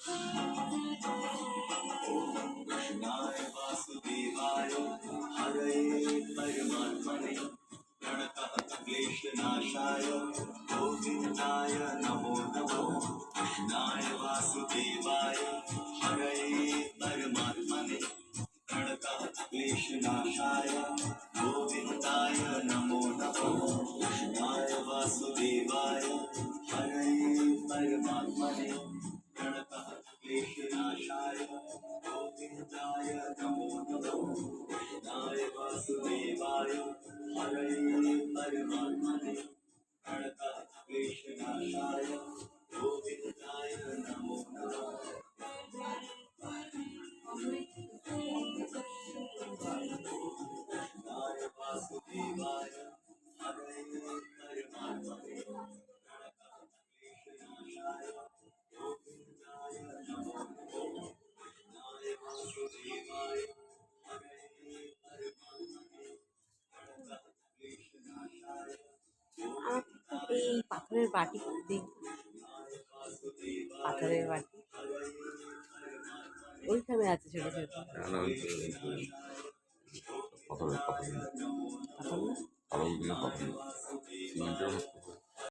कृष्णाय वासुदेवाय हरये परमात्मने प्रणतः क्लेशनाशाय गोविन्दाय नमो नमः। कृष्णाय वासुदेवाय हरये परमात्मने प्रणतः क्लेशनाशाय गोविन्दाय नमो नमः। कृष्णाय वासुदेवाय हरये परमात्मने प्रणतः क्लेशनाशाय गोविन्दाय नमो नमः। कृष्णाय वासुदेवाय हरये परमात्मने प्रणतः क्लेशनाशाय गोविन्दाय नमो नमः। कृष्णाय वासुदेवाय हरये परमात्मने प्रणतः क्लेशनाशाय गोविन्दाय नमो नमः। कृष्णाय वासुदेवाय हरये परमात्मने प्रणतः क्लेशनाशाय এই পাথরের বাটি দেখ, পাথরের বাটি ওইখানে আছে ছোট ছোট পাথর পাথর পাথর না? পাথর সিমেন্টের মতো।